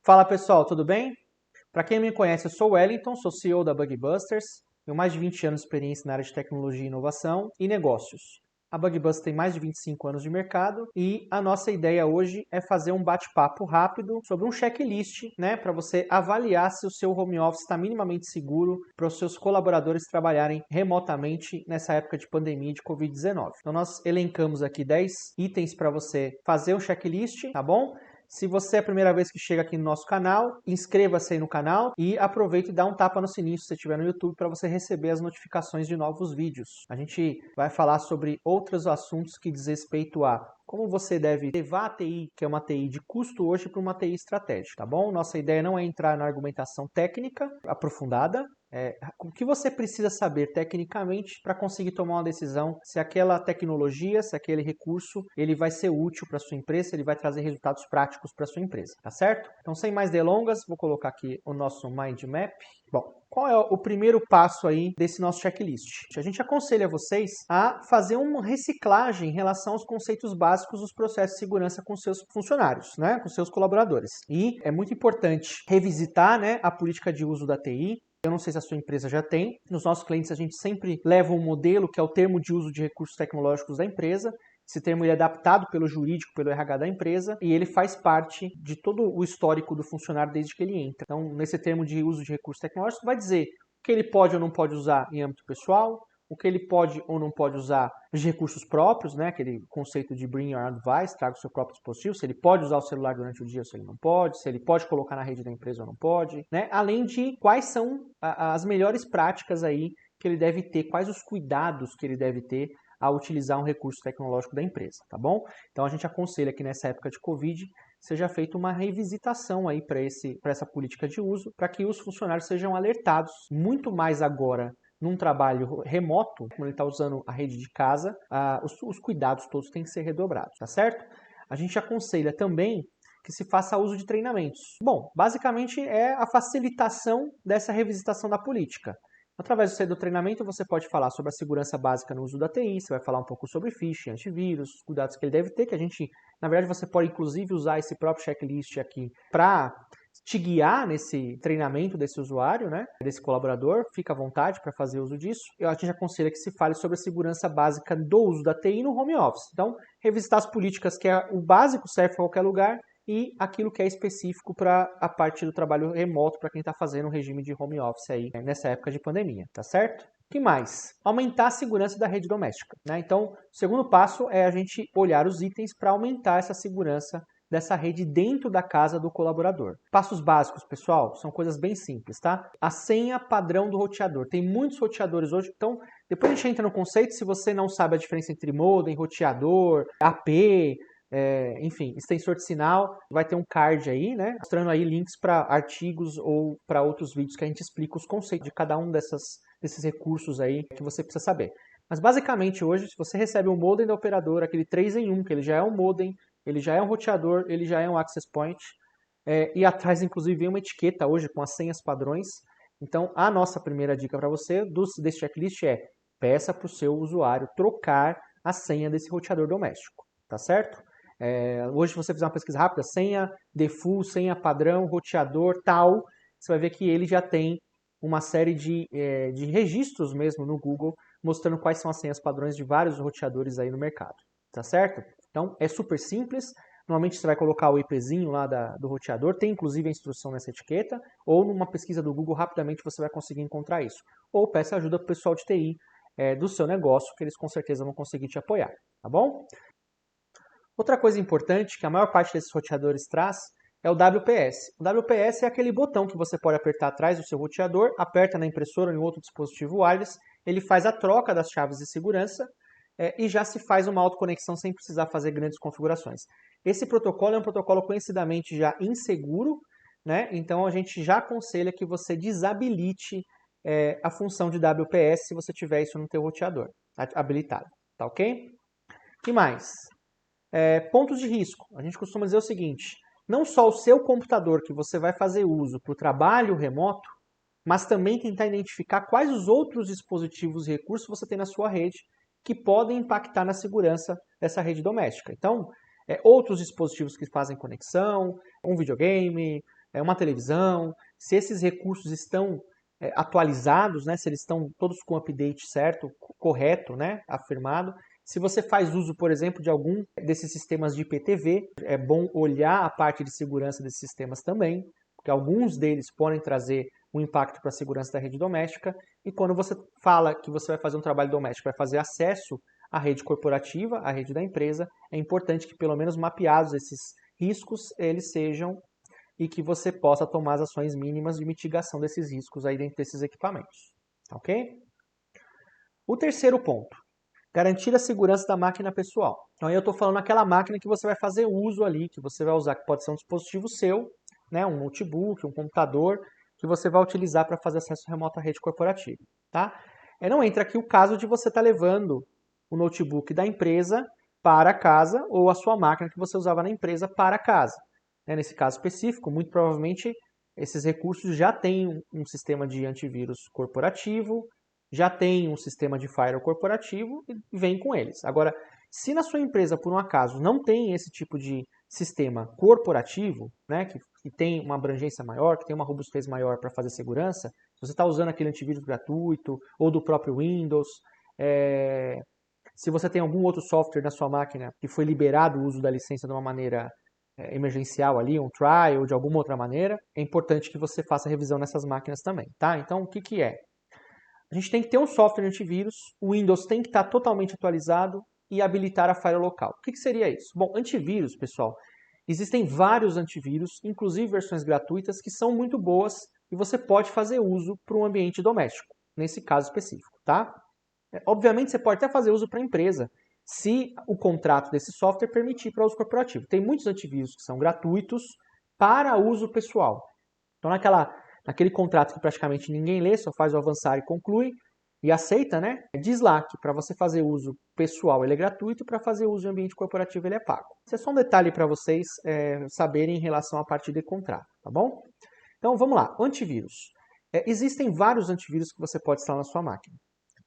Fala pessoal, tudo bem? Para quem me conhece, eu sou o Wellington, sou CEO da Bugbusters, tenho mais de 20 anos de experiência na área de tecnologia, inovação e negócios. A Bugbusters tem mais de 25 anos de mercado e a nossa ideia hoje é fazer um bate-papo rápido sobre um checklist, né, para você avaliar se o seu home office está minimamente seguro para os seus colaboradores trabalharem remotamente nessa época de pandemia de Covid-19. Então nós elencamos aqui 10 itens para você fazer um checklist, tá bom? Se você é a primeira vez que chega aqui no nosso canal, inscreva-se aí no canal e aproveite e dá um tapa no sininho se você estiver no YouTube para você receber as notificações de novos vídeos. A gente vai falar sobre outros assuntos que diz respeito a como você deve levar a TI, que é uma TI de custo hoje, para uma TI estratégica, tá bom? Nossa ideia não é entrar na argumentação técnica aprofundada, o que você precisa saber tecnicamente para conseguir tomar uma decisão se aquela tecnologia, se aquele recurso, ele vai ser útil para a sua empresa, se ele vai trazer resultados práticos para a sua empresa, tá certo? Então, sem mais delongas, vou colocar aqui o nosso mind map. Bom, qual é o primeiro passo aí desse nosso checklist? A gente aconselha vocês a fazer uma reciclagem em relação aos conceitos básicos dos processos de segurança com seus funcionários, né, com seus colaboradores. E é muito importante revisitar, né, a política de uso da TI. Eu não sei se a sua empresa já tem. Nos nossos clientes a gente sempre leva um modelo que é o termo de uso de recursos tecnológicos da empresa. Esse termo ele é adaptado pelo jurídico, pelo RH da empresa, e ele faz parte de todo o histórico do funcionário desde que ele entra. Então, nesse termo de uso de recursos tecnológicos, vai dizer o que ele pode ou não pode usar em âmbito pessoal, o que ele pode ou não pode usar de recursos próprios, né? Aquele conceito de bring your own device, traga o seu próprio dispositivo, se ele pode usar o celular durante o dia ou se ele não pode, se ele pode colocar na rede da empresa ou não pode, né? Além de quais são as melhores práticas aí que ele deve ter, quais os cuidados que ele deve ter ao utilizar um recurso tecnológico da empresa, tá bom? Então a gente aconselha que nessa época de Covid seja feita uma revisitação aí para essa política de uso, para que os funcionários sejam alertados muito mais agora num trabalho remoto, quando ele está usando a rede de casa, os cuidados todos têm que ser redobrados, tá certo? A gente aconselha também que se faça uso de treinamentos. Bom, basicamente é a facilitação dessa revisitação da política. Através do treinamento, você pode falar sobre a segurança básica no uso da TI, você vai falar um pouco sobre phishing, antivírus, os cuidados que ele deve ter, que a gente, na verdade, você pode inclusive usar esse próprio checklist aqui para te guiar nesse treinamento desse usuário, né, desse colaborador, fica à vontade para fazer uso disso. A gente aconselha que se fale sobre a segurança básica do uso da TI no home office. Então, revisitar as políticas que é o básico, serve para qualquer lugar, e aquilo que é específico para a parte do trabalho remoto, para quem está fazendo um regime de home office aí nessa época de pandemia, tá certo? O que mais? Aumentar a segurança da rede doméstica, né? Então, o segundo passo é a gente olhar os itens para aumentar essa segurança dessa rede dentro da casa do colaborador. Passos básicos, pessoal, são coisas bem simples, tá? A senha padrão do roteador. Tem muitos roteadores hoje, então depois a gente entra no conceito, se você não sabe a diferença entre modem, roteador, AP, enfim, extensor de sinal, vai ter um card aí, né, mostrando aí links para artigos ou para outros vídeos que a gente explica os conceitos de cada um desses recursos aí que você precisa saber. Mas basicamente hoje, se você recebe um modem da operadora, aquele 3 em 1, que ele já é um modem, ele já é um roteador, ele já é um access point, e atrás inclusive vem uma etiqueta hoje com as senhas padrões. Então a nossa primeira dica para você desse checklist é: peça para o seu usuário trocar a senha desse roteador doméstico, tá certo? Hoje, se você fizer uma pesquisa rápida, senha default, senha padrão, roteador, tal, você vai ver que ele já tem uma série de registros mesmo no Google, mostrando quais são as senhas padrões de vários roteadores aí no mercado, tá certo? Então, é super simples. Normalmente você vai colocar o IPzinho lá do roteador, tem inclusive a instrução nessa etiqueta, ou numa pesquisa do Google, rapidamente você vai conseguir encontrar isso. Ou peça ajuda para o pessoal de TI do seu negócio, que eles com certeza vão conseguir te apoiar, tá bom? Outra coisa importante que a maior parte desses roteadores traz é o WPS. O WPS é aquele botão que você pode apertar atrás do seu roteador, aperta na impressora ou em outro dispositivo wireless, ele faz a troca das chaves de segurança e já se faz uma autoconexão sem precisar fazer grandes configurações. Esse protocolo é um protocolo conhecidamente já inseguro, né? Então a gente já aconselha que você desabilite a função de WPS se você tiver isso no teu roteador habilitado, tá ok? O que mais? Pontos de risco. A gente costuma dizer o seguinte: não só o seu computador que você vai fazer uso para o trabalho remoto, mas também tentar identificar quais os outros dispositivos e recursos você tem na sua rede que podem impactar na segurança dessa rede doméstica. Então, outros dispositivos que fazem conexão, um videogame, uma televisão, se esses recursos estão atualizados, né, se eles estão todos com o update certo, correto, né, afirmado. Se você faz uso, por exemplo, de algum desses sistemas de IPTV, é bom olhar a parte de segurança desses sistemas também, porque alguns deles podem trazer um impacto para a segurança da rede doméstica. E quando você fala que você vai fazer um trabalho doméstico, vai fazer acesso à rede corporativa, à rede da empresa, é importante que pelo menos mapeados esses riscos, eles sejam e que você possa tomar as ações mínimas de mitigação desses riscos aí dentro desses equipamentos, ok? O terceiro ponto, garantir a segurança da máquina pessoal. Então aí eu estou falando aquela máquina que você vai fazer uso ali, que você vai usar, que pode ser um dispositivo seu, né, um notebook, um computador, que você vai utilizar para fazer acesso remoto à rede corporativa, tá? Não entra aqui o caso de você estar levando o notebook da empresa para casa ou a sua máquina que você usava na empresa para casa. Nesse caso específico, muito provavelmente esses recursos já têm um sistema de antivírus corporativo, já tem um sistema de firewall corporativo e vem com eles. Agora, se na sua empresa, por um acaso, não tem esse tipo de sistema corporativo, né, que tem uma abrangência maior, que tem uma robustez maior para fazer segurança, se você está usando aquele antivírus gratuito ou do próprio Windows, se você tem algum outro software na sua máquina que foi liberado o uso da licença de uma maneira emergencial ali, um try ou de alguma outra maneira, é importante que você faça revisão nessas máquinas também, tá? Então, o que é? A gente tem que ter um software antivírus, o Windows tem que estar totalmente atualizado e habilitar a firewall local. O que seria isso? Bom, antivírus, pessoal, existem vários antivírus, inclusive versões gratuitas, que são muito boas e você pode fazer uso para um ambiente doméstico, nesse caso específico, tá? Obviamente, você pode até fazer uso para a empresa, se o contrato desse software permitir para uso corporativo. Tem muitos antivírus que são gratuitos para uso pessoal. Então, naquele contrato que praticamente ninguém lê, só faz o avançar e conclui, e aceita, né? Diz lá que para você fazer uso pessoal ele é gratuito, para fazer uso em ambiente corporativo ele é pago. Isso é só um detalhe para vocês saberem em relação à parte de contrato, tá bom? Então, vamos lá. Antivírus. Existem vários antivírus que você pode instalar na sua máquina.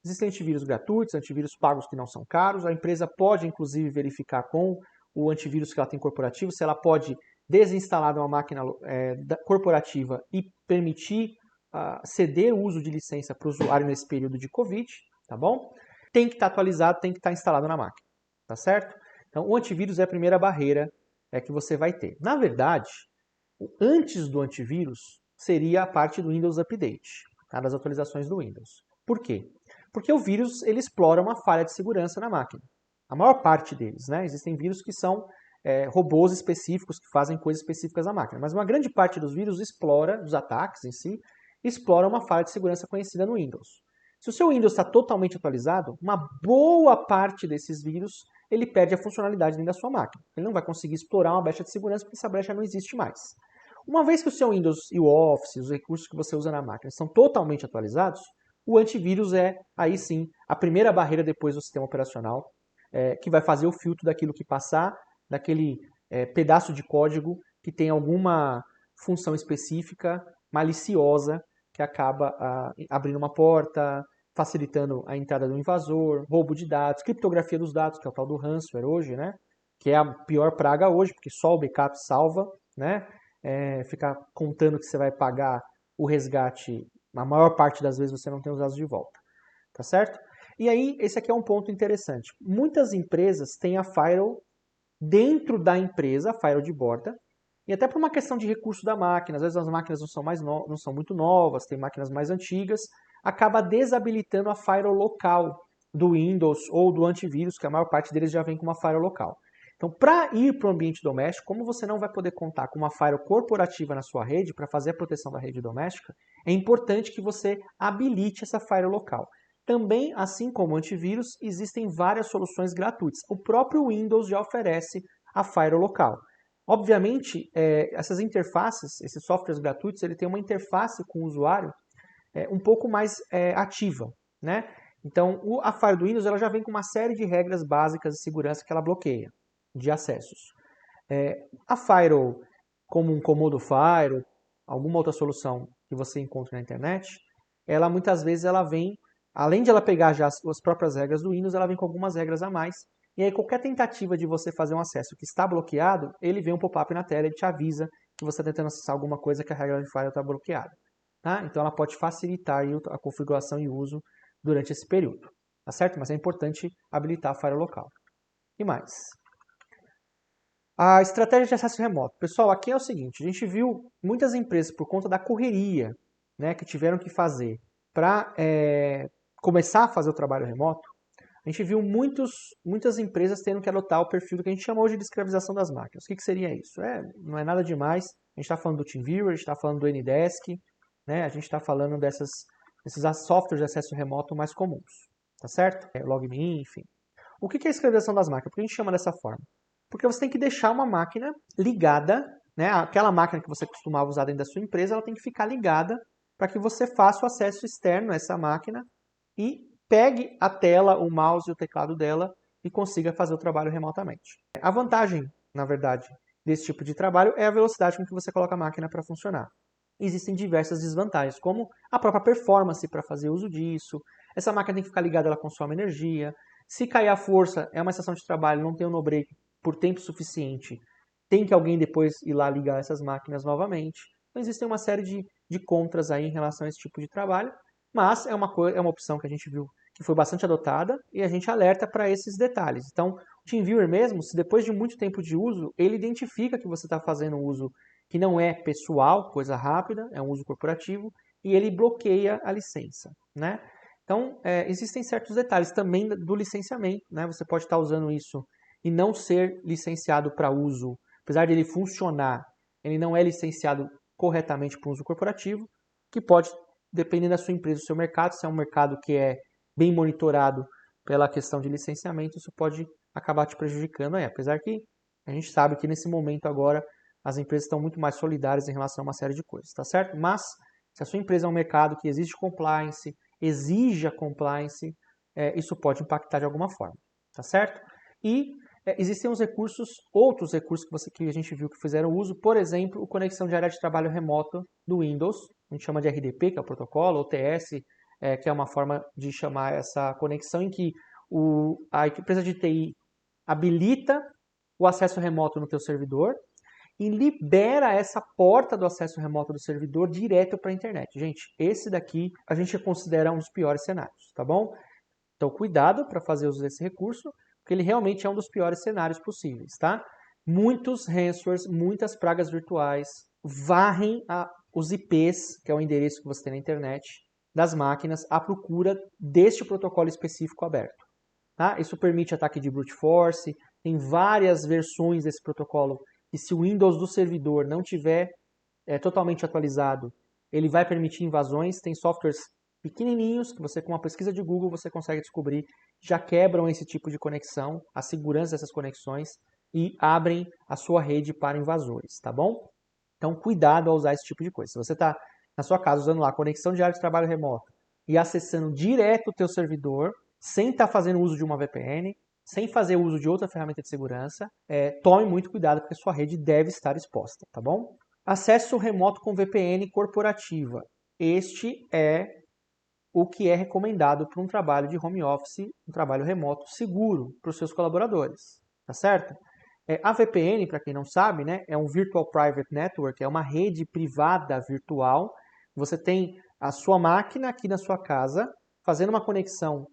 Existem antivírus gratuitos, antivírus pagos que não são caros. A empresa pode, inclusive, verificar com o antivírus que ela tem corporativo se ela pode desinstalar de uma máquina corporativa e permitir ceder o uso de licença para o usuário nesse período de Covid, tá bom? Tem que estar atualizado, tem que estar instalado na máquina, tá certo? Então, o antivírus é a primeira barreira que você vai ter. Na verdade, antes do antivírus seria a parte do Windows Update, tá? Das atualizações do Windows. Por quê? Porque o vírus ele explora uma falha de segurança na máquina. A maior parte deles, né? Existem vírus que são robôs específicos que fazem coisas específicas na máquina. Mas uma grande parte dos vírus explora, dos ataques em si, explora uma falha de segurança conhecida no Windows. Se o seu Windows está totalmente atualizado, uma boa parte desses vírus ele perde a funcionalidade dentro da sua máquina. Ele não vai conseguir explorar uma brecha de segurança porque essa brecha não existe mais. Uma vez que o seu Windows e o Office, os recursos que você usa na máquina, estão totalmente atualizados, o antivírus é, aí sim, a primeira barreira depois do sistema operacional, que vai fazer o filtro daquilo que passar, daquele pedaço de código que tem alguma função específica, maliciosa, que acaba abrindo uma porta, facilitando a entrada do invasor, roubo de dados, criptografia dos dados, que é o tal do ransomware hoje, né? Que é a pior praga hoje, porque só o backup salva, né? Ficar contando que você vai pagar o resgate, na maior parte das vezes você não tem os dados de volta, tá certo? E aí, esse aqui é um ponto interessante. Muitas empresas têm a firewall dentro da empresa, a firewall de borda, e até por uma questão de recurso da máquina, às vezes as máquinas não são muito novas, tem máquinas mais antigas, acaba desabilitando a firewall local do Windows ou do antivírus, que a maior parte deles já vem com uma firewall local. Então, para ir para o ambiente doméstico, como você não vai poder contar com uma firewall corporativa na sua rede para fazer a proteção da rede doméstica, é importante que você habilite essa firewall local. Também, assim como o antivírus, existem várias soluções gratuitas. O próprio Windows já oferece a firewall local. Obviamente, essas interfaces, esses softwares gratuitos, ele tem uma interface com o usuário um pouco mais ativa, né? Então, a firewall do Windows ela já vem com uma série de regras básicas de segurança que ela bloqueia de acessos. A firewall, como um Comodo Firewall, alguma outra solução que você encontra na internet, ela muitas vezes ela vem, além de ela pegar já as próprias regras do Windows, ela vem com algumas regras a mais. E aí qualquer tentativa de você fazer um acesso que está bloqueado, ele vem um pop-up na tela, ele te avisa que você está tentando acessar alguma coisa que a regra de firewall está bloqueada. Tá? Então ela pode facilitar aí a configuração e uso durante esse período. Tá certo? Mas é importante habilitar a firewall local. E mais? A estratégia de acesso remoto. Pessoal, aqui é o seguinte, a gente viu muitas empresas, por conta da correria, né, que tiveram que fazer para começar a fazer o trabalho remoto, a gente viu muitas empresas tendo que adotar o perfil do que a gente chama hoje de escravização das máquinas. O que seria isso? Não é nada demais, a gente está falando do TeamViewer, a gente está falando do Anydesk, né, a gente está falando desses softwares de acesso remoto mais comuns, tá certo? LogMeIn, enfim. O que é a escravização das máquinas? Por que a gente chama dessa forma? Porque você tem que deixar uma máquina ligada, né? Aquela máquina que você costumava usar dentro da sua empresa, ela tem que ficar ligada para que você faça o acesso externo a essa máquina e pegue a tela, o mouse e o teclado dela e consiga fazer o trabalho remotamente. A vantagem, na verdade, desse tipo de trabalho é a velocidade com que você coloca a máquina para funcionar. Existem diversas desvantagens, como a própria performance para fazer uso disso. Essa máquina tem que ficar ligada, ela consome energia. Se cair a força, é uma estação de trabalho, não tem um no-break por tempo suficiente, tem que alguém depois ir lá ligar essas máquinas novamente. Então existem uma série de contras aí em relação a esse tipo de trabalho, mas é uma opção que a gente viu que foi bastante adotada e a gente alerta para esses detalhes. Então, o TeamViewer mesmo, se depois de muito tempo de uso, ele identifica que você está fazendo um uso que não é pessoal, coisa rápida, é um uso corporativo, e ele bloqueia a licença, né? Então, existem certos detalhes também do licenciamento, né? Você pode estar usando isso e não ser licenciado para uso, apesar de ele funcionar, ele não é licenciado corretamente para uso corporativo, que pode, dependendo da sua empresa, do seu mercado, se é um mercado que é bem monitorado pela questão de licenciamento, isso pode acabar te prejudicando aí, apesar que a gente sabe que nesse momento agora as empresas estão muito mais solidárias em relação a uma série de coisas, tá certo? Mas se a sua empresa é um mercado que exige compliance, exija compliance, isso pode impactar de alguma forma, tá certo? E existem outros recursos que a gente viu que fizeram uso, por exemplo, a conexão de área de trabalho remoto do Windows, a gente chama de RDP, que é o protocolo, ou TS, que é uma forma de chamar essa conexão em que a empresa de TI habilita o acesso remoto no teu servidor e libera essa porta do acesso remoto do servidor direto para a internet. Gente, esse daqui a gente considera um dos piores cenários, tá bom? Então, cuidado para fazer uso desse recurso, porque ele realmente é um dos piores cenários possíveis, tá? Muitos ransomwares, muitas pragas virtuais varrem os IPs, que é o endereço que você tem na internet, das máquinas à procura deste protocolo específico aberto. Tá? Isso permite ataque de brute force, tem várias versões desse protocolo, e se o Windows do servidor não tiver totalmente atualizado, ele vai permitir invasões, tem softwares pequenininhos que você, com uma pesquisa de Google, você consegue descobrir, já quebram esse tipo de conexão, a segurança dessas conexões e abrem a sua rede para invasores, tá bom? Então, cuidado ao usar esse tipo de coisa. Se você está na sua casa usando lá a conexão de área de trabalho remoto e acessando direto o teu servidor, sem estar fazendo uso de uma VPN, sem fazer uso de outra ferramenta de segurança, tome muito cuidado porque a sua rede deve estar exposta, tá bom? Acesso remoto com VPN corporativa. Este é o que é recomendado para um trabalho de home office, um trabalho remoto seguro para os seus colaboradores, tá certo? A VPN, para quem não sabe, né, é um Virtual Private Network, é uma rede privada virtual. Você tem a sua máquina aqui na sua casa, fazendo uma conexão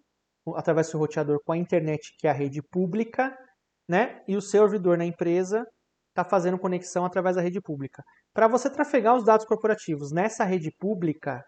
através do seu roteador com a internet, que é a rede pública, né, e o seu servidor na empresa está fazendo conexão através da rede pública. Para você trafegar os dados corporativos nessa rede pública,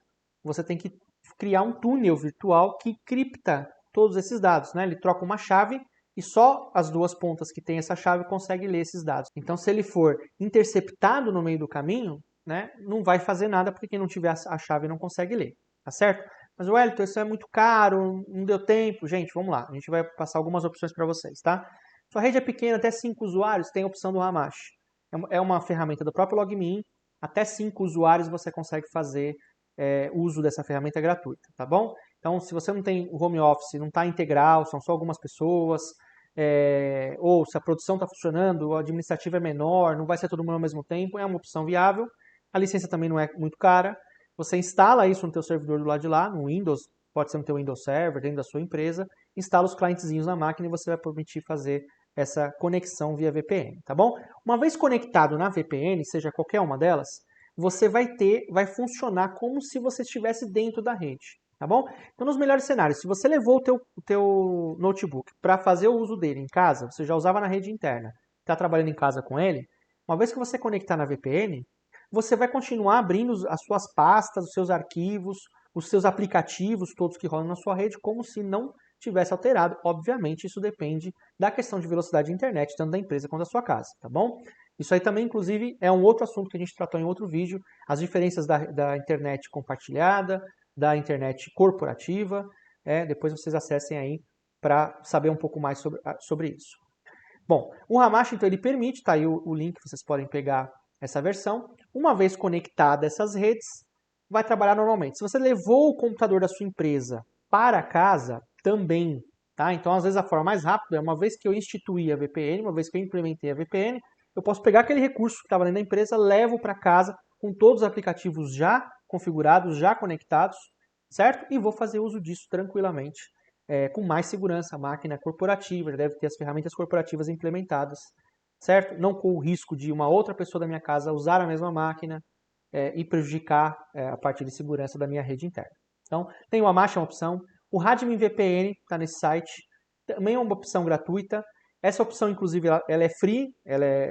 você tem que criar um túnel virtual que cripta todos esses dados, né? Ele troca uma chave e só as duas pontas que tem essa chave conseguem ler esses dados. Então, se ele for interceptado no meio do caminho, né, não vai fazer nada porque quem não tiver a chave não consegue ler, tá certo? Mas, Wellington, isso é muito caro, não deu tempo. Gente, vamos lá, a gente vai passar algumas opções para vocês, tá? Sua rede é pequena, até 5 usuários, tem a opção do Hamash. É uma ferramenta do próprio LogMeIn, até 5 usuários você consegue fazer uso dessa ferramenta gratuita, tá bom? Então, se você não tem o home office, não está integral, são só algumas pessoas, ou se a produção está funcionando, o administrativo é menor, não vai ser todo mundo ao mesmo tempo, é uma opção viável. A licença também não é muito cara. Você instala isso no teu servidor do lado de lá, no Windows, pode ser no teu Windows Server, dentro da sua empresa, instala os clientezinhos na máquina e você vai permitir fazer essa conexão via VPN, tá bom? Uma vez conectado na VPN, seja qualquer uma delas, você vai funcionar como se você estivesse dentro da rede, tá bom? Então, nos melhores cenários, se você levou o teu notebook para fazer o uso dele em casa, você já usava na rede interna, está trabalhando em casa com ele, uma vez que você conectar na VPN, você vai continuar abrindo as suas pastas, os seus arquivos, os seus aplicativos, todos que rolam na sua rede, como se não tivesse alterado. Obviamente, isso depende da questão de velocidade de internet, tanto da empresa quanto da sua casa, tá bom? Isso aí também, inclusive, é um outro assunto que a gente tratou em outro vídeo, as diferenças da internet compartilhada, da internet corporativa. Depois vocês acessem aí para saber um pouco mais sobre isso. Bom, o Hamashi, então, ele permite, tá aí o link, vocês podem pegar essa versão. Uma vez conectada essas redes, vai trabalhar normalmente. Se você levou o computador da sua empresa para casa, também, tá? Então, às vezes, a forma mais rápida é uma vez que eu instituí a VPN, uma vez que eu implementei a VPN, eu posso pegar aquele recurso que estava dentro da empresa, levo para casa com todos os aplicativos já configurados, já conectados, certo? E vou fazer uso disso tranquilamente, com mais segurança. A máquina corporativa já deve ter as ferramentas corporativas implementadas, certo? Não com o risco de uma outra pessoa da minha casa usar a mesma máquina e prejudicar a parte de segurança da minha rede interna. Então, tem o Hamashi, é uma opção. O Radmin VPN está nesse site, também é uma opção gratuita. Essa opção, inclusive, ela é free,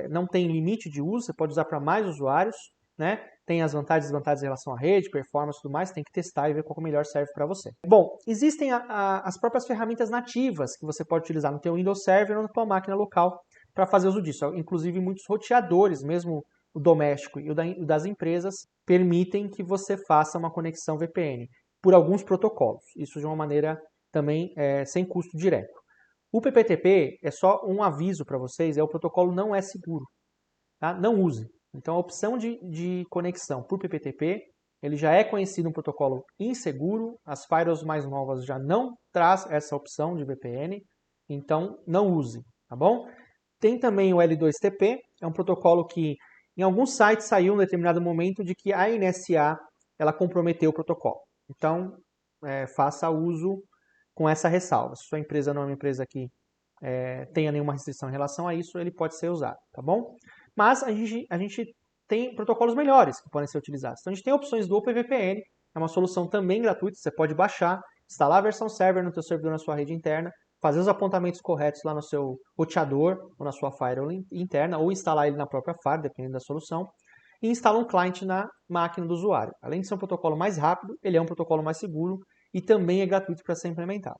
não tem limite de uso, você pode usar para mais usuários, né? Tem as vantagens e desvantagens em relação à rede, performance e tudo mais, tem que testar e ver qual melhor serve para você. Bom, existem as próprias ferramentas nativas que você pode utilizar no teu Windows Server ou na tua máquina local para fazer uso disso. Inclusive, muitos roteadores, mesmo o doméstico e o das empresas, permitem que você faça uma conexão VPN por alguns protocolos. Isso de uma maneira também sem custo direto. O PPTP é só um aviso para vocês, o protocolo não é seguro, tá? Não use. Então a opção de conexão por PPTP, ele já é conhecido um protocolo inseguro, as firewalls mais novas já não traz essa opção de VPN, então não use, tá bom? Tem também o L2TP, é um protocolo que em alguns sites saiu em um determinado momento de que a NSA ela comprometeu o protocolo. Então faça uso com essa ressalva. Se sua empresa não é uma empresa que tenha nenhuma restrição em relação a isso, ele pode ser usado, tá bom? Mas a gente tem protocolos melhores que podem ser utilizados. Então a gente tem opções do OpenVPN, é uma solução também gratuita, você pode baixar, instalar a versão server no teu servidor na sua rede interna, fazer os apontamentos corretos lá no seu roteador ou na sua firewall interna, ou instalar ele na própria firewall, dependendo da solução, e instalar um client na máquina do usuário. Além de ser um protocolo mais rápido, ele é um protocolo mais seguro e também é gratuito para ser implementado,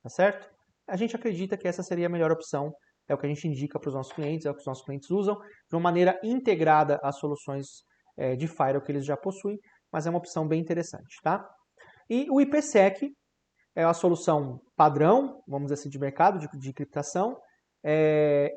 tá certo? A gente acredita que essa seria a melhor opção, é o que a gente indica para os nossos clientes, é o que os nossos clientes usam, de uma maneira integrada às soluções de firewall que eles já possuem, mas é uma opção bem interessante, tá? E o IPsec é a solução padrão, vamos dizer assim, de mercado, de criptação.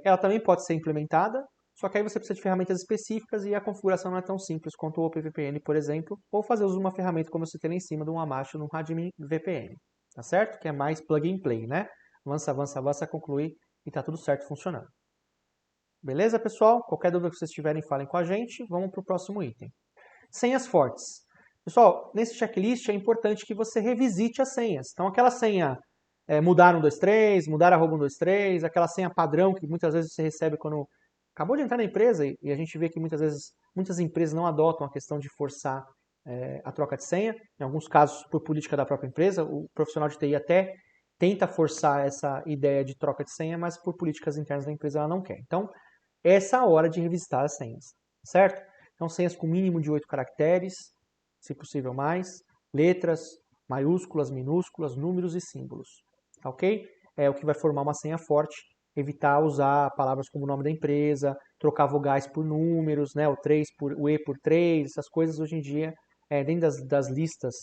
Ela também pode ser implementada, só que aí você precisa de ferramentas específicas e a configuração não é tão simples quanto o OpenVPN, por exemplo, ou fazer uso de uma ferramenta como eu citei lá em cima, de um Hamashi ou de um Radmin VPN, tá certo? Que é mais plug and play, né? Avança, avança, avança, concluir e tá tudo certo funcionando. Beleza, pessoal? Qualquer dúvida que vocês tiverem, falem com a gente. Vamos para o próximo item. Senhas fortes. Pessoal, nesse checklist é importante que você revisite as senhas. Então, aquela senha mudar 123, mudar arroba 123, aquela senha padrão que muitas vezes você recebe quando acabou de entrar na empresa e a gente vê que muitas vezes muitas empresas não adotam a questão de forçar a troca de senha. Em alguns casos, por política da própria empresa, o profissional de TI até tenta forçar essa ideia de troca de senha, mas por políticas internas da empresa ela não quer. Então, essa é a hora de revisitar as senhas, certo? Então, senhas com mínimo de 8 caracteres, se possível mais, letras, maiúsculas, minúsculas, números e símbolos, ok? É o que vai formar uma senha forte, evitar usar palavras como o nome da empresa, trocar vogais por números, né? O E por 3, essas coisas hoje em dia, dentro das listas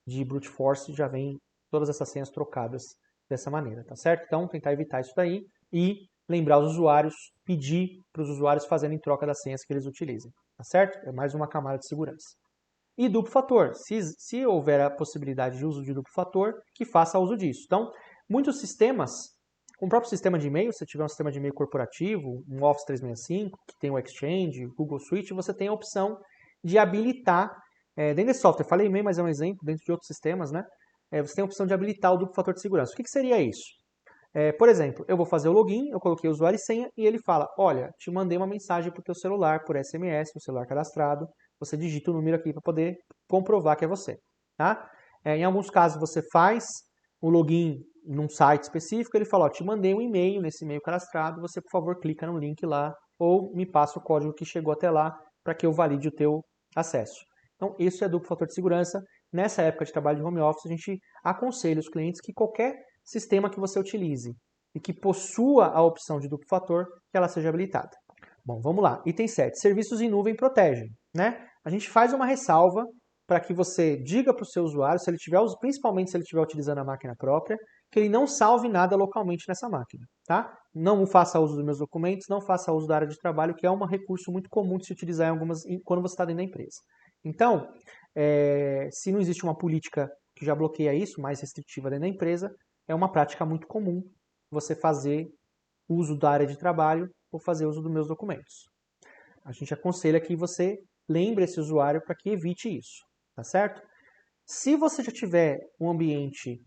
de brute force já vem todas essas senhas trocadas dessa maneira, tá certo? Então, tentar evitar isso daí e lembrar os usuários, pedir para os usuários fazerem troca das senhas que eles utilizem, tá certo? É mais uma camada de segurança. E duplo fator, se houver a possibilidade de uso de duplo fator, que faça uso disso. Então, muitos sistemas, com o próprio sistema de e-mail, se tiver um sistema de e-mail corporativo, um Office 365, que tem o Exchange, o Google Suite, você tem a opção de habilitar, dentro desse software, falei e-mail, mas é um exemplo, dentro de outros sistemas, né? Você tem a opção de habilitar o duplo fator de segurança. O que seria isso? Por exemplo, eu vou fazer o login, eu coloquei o usuário e senha e ele fala, olha, te mandei uma mensagem para o teu celular, por SMS, o celular cadastrado, você digita o número aqui para poder comprovar que é você. Tá? Em alguns casos você faz o login num site específico, ele fala, ó, te mandei um e-mail, nesse e-mail cadastrado, você por favor clica no link lá ou me passa o código que chegou até lá para que eu valide o teu acesso. Então, isso é duplo fator de segurança. Nessa época de trabalho de home office, a gente aconselha os clientes que qualquer sistema que você utilize e que possua a opção de duplo fator, que ela seja habilitada. Bom, vamos lá. Item 7. Serviços em nuvem protegem. Né? A gente faz uma ressalva para que você diga para o seu usuário, se ele tiver, principalmente se ele estiver utilizando a máquina própria, que ele não salve nada localmente nessa máquina. Tá? Não faça uso dos meus documentos, não faça uso da área de trabalho, que é um recurso muito comum de se utilizar quando você está dentro da empresa. Então, se não existe uma política que já bloqueia isso, mais restritiva dentro da empresa, é uma prática muito comum você fazer uso da área de trabalho ou fazer uso dos meus documentos. A gente aconselha que você lembre esse usuário para que evite isso, tá certo? Se você já tiver um ambiente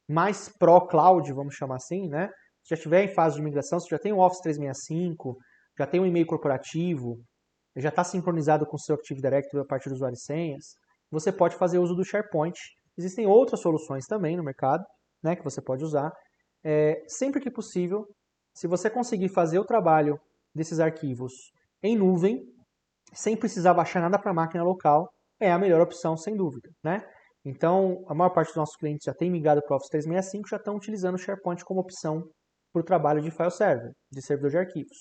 mais pró-cloud, vamos chamar assim, né? Se já estiver em fase de migração, se já tem o Office 365, já tem um e-mail corporativo, já está sincronizado com o seu Active Directory a partir do usuário e senhas, você pode fazer uso do SharePoint. Existem outras soluções também no mercado, né, que você pode usar. Sempre que possível, se você conseguir fazer o trabalho desses arquivos em nuvem, sem precisar baixar nada para a máquina local, é a melhor opção, sem dúvida. Né? Então, a maior parte dos nossos clientes já tem migrado para o Office 365, já estão utilizando o SharePoint como opção para o trabalho de file server, de servidor de arquivos.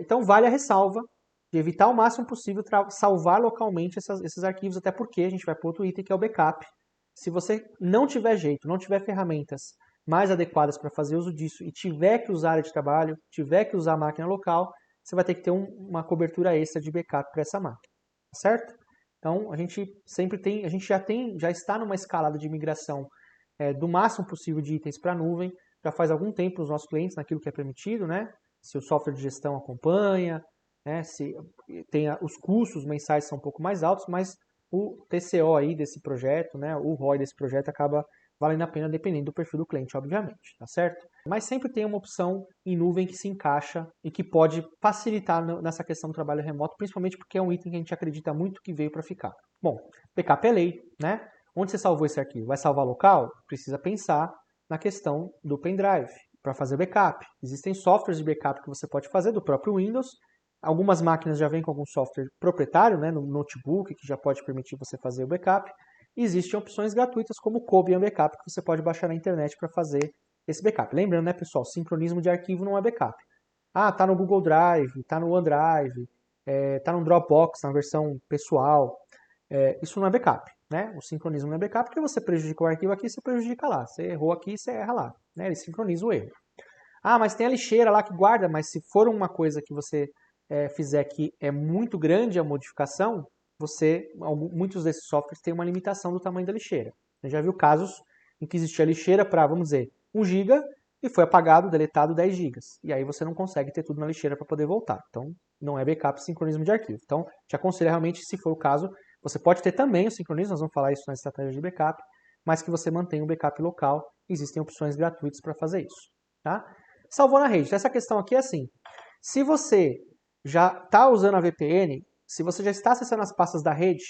Então, vale a ressalva de evitar o máximo possível salvar localmente esses arquivos, até porque a gente vai para outro item que é o backup. Se você não tiver jeito, não tiver ferramentas mais adequadas para fazer uso disso e tiver que usar a área de trabalho, tiver que usar a máquina local, você vai ter que ter uma cobertura extra de backup para essa máquina, certo? Então, a gente sempre tem, a gente já está numa escalada de migração do máximo possível de itens para a nuvem, já faz algum tempo os nossos clientes naquilo que é permitido, né? Se o software de gestão acompanha, né? Se os custos mensais são um pouco mais altos, mas o TCO aí desse projeto, né? O ROI desse projeto acaba valendo a pena dependendo do perfil do cliente, obviamente, tá certo? Mas sempre tem uma opção em nuvem que se encaixa e que pode facilitar nessa questão do trabalho remoto, principalmente porque é um item que a gente acredita muito que veio para ficar. Bom, backup é lei, né? Onde você salvou esse arquivo? Vai salvar local? Precisa pensar na questão do pendrive para fazer backup. Existem softwares de backup que você pode fazer do próprio Windows. Algumas máquinas já vêm com algum software proprietário, né, no notebook, que já pode permitir você fazer o backup. Existem opções gratuitas como o Cobian Backup, que você pode baixar na internet para fazer esse backup. Lembrando, né, pessoal, sincronismo de arquivo não é backup. Ah, tá no Google Drive, tá no OneDrive, tá no Dropbox, na versão pessoal. Isso não é backup, né? O sincronismo não é backup porque você prejudica o arquivo aqui, você prejudica lá. Você errou aqui, você erra lá. Né? Ele sincroniza o erro. Ah, mas tem a lixeira lá que guarda, mas se for uma coisa que você fizer que é muito grande a modificação, muitos desses softwares têm uma limitação do tamanho da lixeira. Você já viu casos em que existia lixeira para, vamos dizer, 1 GB e foi apagado, deletado 10 GB. E aí você não consegue ter tudo na lixeira para poder voltar. Então, não é backup sincronismo de arquivo. Então, te aconselho realmente, se for o caso, você pode ter também o sincronismo, nós vamos falar isso na estratégia de backup, mas que você mantenha o backup local. Existem opções gratuitas para fazer isso. Tá? Salvou na rede. Então, essa questão aqui é assim, se você já está usando a VPN, se você já está acessando as pastas da rede,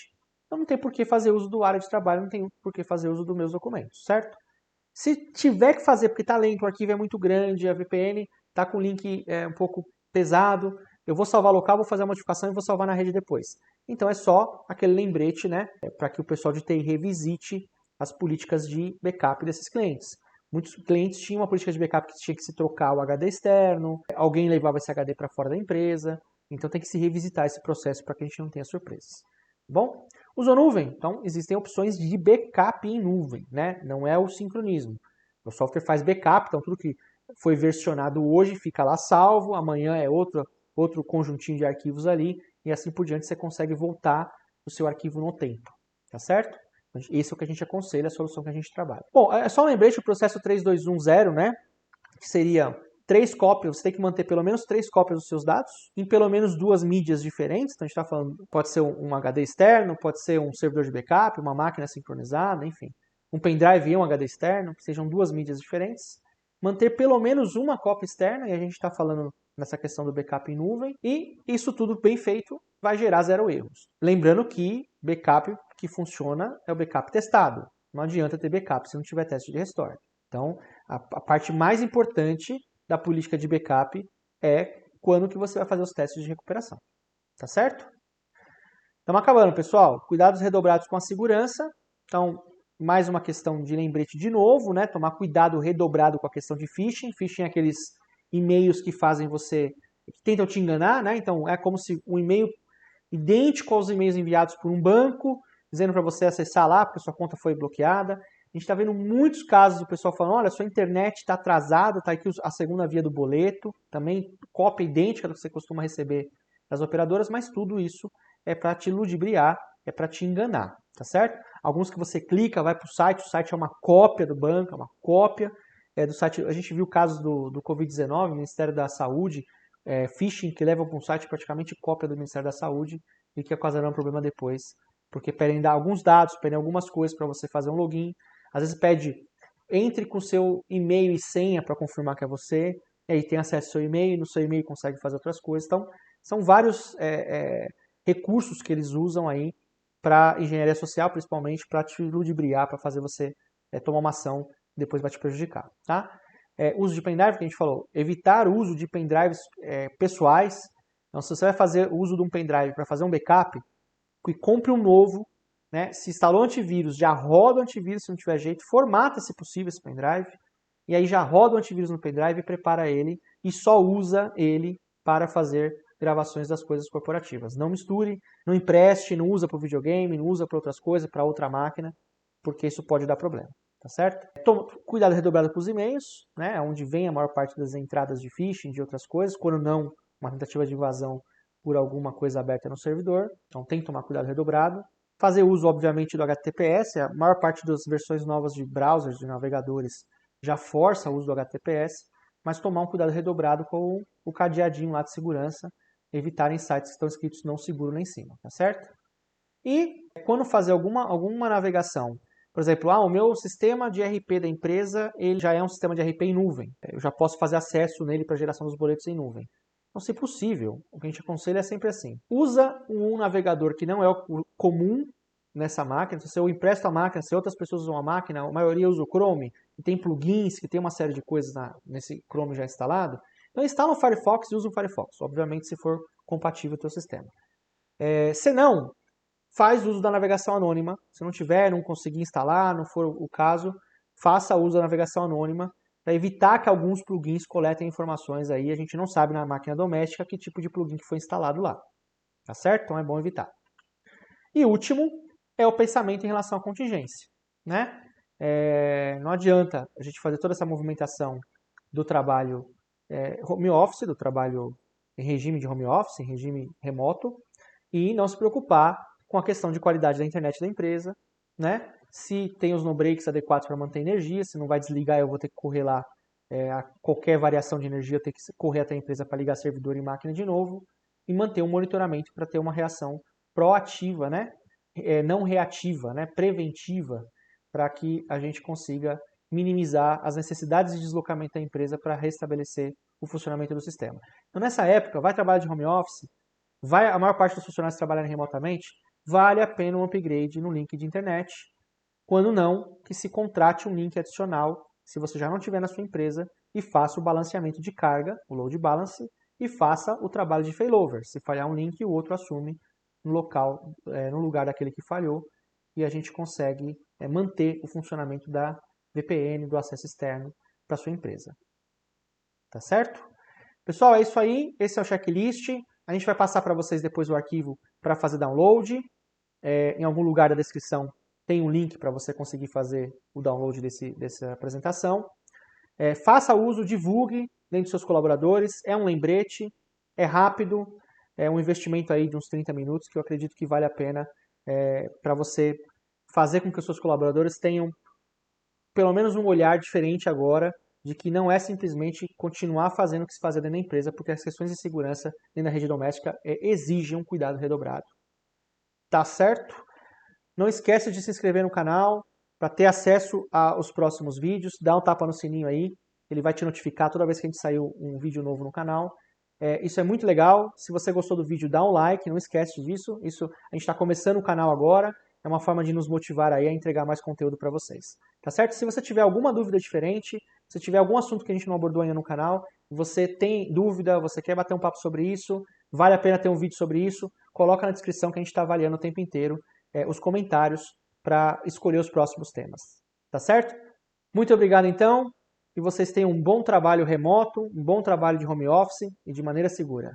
então não tem por que fazer uso do área de trabalho, não tem por que fazer uso dos meus documentos, certo? Se tiver que fazer porque está lento, o arquivo é muito grande, a VPN está com o link um pouco pesado, eu vou salvar local, vou fazer a modificação e vou salvar na rede depois. Então é só aquele lembrete, né, para que o pessoal de TI revisite as políticas de backup desses clientes. Muitos clientes tinham uma política de backup que tinha que se trocar o HD externo, alguém levava esse HD para fora da empresa, então tem que se revisitar esse processo para que a gente não tenha surpresas. Bom, usou nuvem? Então existem opções de backup em nuvem, né? Não é o sincronismo. O software faz backup, então tudo que foi versionado hoje fica lá salvo, amanhã é outro conjuntinho de arquivos ali, e assim por diante você consegue voltar o seu arquivo no tempo, tá certo? Esse é o que a gente aconselha, a solução que a gente trabalha. Bom, é só um lembrete, o processo 3210, né? Que seria 3 cópias, você tem que manter pelo menos 3 cópias dos seus dados, em pelo menos 2 mídias diferentes, então a gente está falando, pode ser um HD externo, pode ser um servidor de backup, uma máquina sincronizada, enfim. Um pendrive e um HD externo, que sejam 2 mídias diferentes. manter pelo menos uma cópia externa, e a gente está falando nessa questão do backup em nuvem, e isso tudo bem feito vai gerar 0 erros. Lembrando que backup que funciona é o backup testado. Não adianta ter backup se não tiver teste de restore. Então, a parte mais importante da política de backup é quando que você vai fazer os testes de recuperação. Tá certo? Estamos acabando, pessoal. Cuidados redobrados com a segurança. Então, mais uma questão de lembrete de novo, né? Tomar cuidado redobrado com a questão de phishing. Phishing é aqueles e-mails que fazem você, que tentam te enganar, né? Então, é como se um e-mail idêntico aos e-mails enviados por um banco, dizendo para você acessar lá porque sua conta foi bloqueada. A gente está vendo muitos casos do pessoal falando, olha, sua internet está atrasada, está aqui a segunda via do boleto, também cópia idêntica do que você costuma receber das operadoras, mas tudo isso é para te ludibriar, é para te enganar, tá certo? Alguns que você clica, vai para o site é uma cópia do banco, é uma cópia do site. A gente viu casos do Covid-19, Ministério da Saúde, phishing que levam para um site praticamente cópia do Ministério da Saúde e que ocasionaram um problema depois, porque pedem dar alguns dados, pedem algumas coisas para você fazer um login, às vezes pede, entre com seu e-mail e senha para confirmar que é você, e aí tem acesso ao seu e-mail, no seu e-mail consegue fazer outras coisas. Então, são vários recursos que eles usam aí para engenharia social, principalmente para te ludibriar, para fazer você tomar uma ação que depois vai te prejudicar, tá? Uso de pendrive, que a gente falou, evitar o uso de pendrives pessoais. Então, se você vai fazer o uso de um pendrive para fazer um backup, compre um novo, né? Se instalou antivírus, já roda o antivírus se não tiver jeito, formata se possível esse pendrive, e aí já roda o antivírus no pendrive, prepara ele e só usa ele para fazer gravações das coisas corporativas. Não misture, não empreste, não usa para o videogame, não usa para outras coisas, para outra máquina, porque isso pode dar problema, tá certo? Cuidado redobrado com os e-mails, né? Onde vem a maior parte das entradas de phishing, de outras coisas, quando não uma tentativa de invasão por alguma coisa aberta no servidor, então tem que tomar cuidado redobrado. Fazer uso, obviamente, do HTTPS, a maior parte das versões novas de browsers, de navegadores, já força o uso do HTTPS, mas tomar um cuidado redobrado com o cadeadinho lá de segurança, evitarem sites que estão escritos não seguro lá em cima, tá certo? E quando fazer alguma navegação, por exemplo, o meu sistema de RP da empresa, ele já é um sistema de RP em nuvem, eu já posso fazer acesso nele para geração dos boletos em nuvem. Então, se possível, o que a gente aconselha é sempre assim. Usa um navegador que não é o comum nessa máquina. Se eu empresto a máquina, se outras pessoas usam a máquina, a maioria usa o Chrome, e tem plugins, que tem uma série de coisas nesse Chrome já instalado. Então, instala o Firefox e usa o Firefox, obviamente se for compatível com o teu sistema. Se não, faz uso da navegação anônima. Se não tiver, não conseguir instalar, não for o caso, faça uso da navegação anônima, para evitar que alguns plugins coletem informações aí. A gente não sabe na máquina doméstica que tipo de plugin que foi instalado lá. Tá certo? Então é bom evitar. E último é o pensamento em relação à contingência, né? Não adianta a gente fazer toda essa movimentação do trabalho home office, do trabalho em regime de home office, em regime remoto, e não se preocupar com a questão de qualidade da internet da empresa, né? Se tem os no-breaks adequados para manter energia, se não vai desligar, eu vou ter que correr lá, a qualquer variação de energia, eu tenho que correr até a empresa para ligar servidor e máquina de novo, e manter um monitoramento para ter uma reação proativa, né? Não reativa, né? Preventiva, para que a gente consiga minimizar as necessidades de deslocamento da empresa para restabelecer o funcionamento do sistema. Então, nessa época, vai trabalhar de home office, a maior parte dos funcionários trabalharem remotamente, vale a pena um upgrade no link de internet. Quando não, que se contrate um link adicional, se você já não tiver na sua empresa, e faça o balanceamento de carga, o load balance, e faça o trabalho de failover. Se falhar um link, o outro assume no lugar daquele que falhou, e a gente consegue manter o funcionamento da VPN, do acesso externo para sua empresa. Tá certo? Pessoal, é isso aí. Esse é o checklist. A gente vai passar para vocês depois o arquivo para fazer download. Em algum lugar da descrição tem um link para você conseguir fazer o download dessa apresentação. Faça uso, divulgue dentro dos seus colaboradores. É um lembrete, é rápido, é um investimento aí de uns 30 minutos que eu acredito que vale a pena para você fazer com que os seus colaboradores tenham pelo menos um olhar diferente agora de que não é simplesmente continuar fazendo o que se fazia dentro da empresa, porque as questões de segurança dentro da rede doméstica exigem um cuidado redobrado. Tá certo? Não esqueça de se inscrever no canal para ter acesso aos próximos vídeos, dá um tapa no sininho aí, ele vai te notificar toda vez que a gente sair um vídeo novo no canal. Isso é muito legal. Se você gostou do vídeo, dá um like, não esquece disso. A gente está começando o canal agora, é uma forma de nos motivar aí a entregar mais conteúdo para vocês. Tá certo? Se você tiver alguma dúvida diferente, se tiver algum assunto que a gente não abordou ainda no canal, você tem dúvida, você quer bater um papo sobre isso, vale a pena ter um vídeo sobre isso, coloca na descrição que a gente está avaliando o tempo inteiro os comentários para escolher os próximos temas. Tá certo? Muito obrigado então, e vocês tenham um bom trabalho remoto, um bom trabalho de home office e de maneira segura.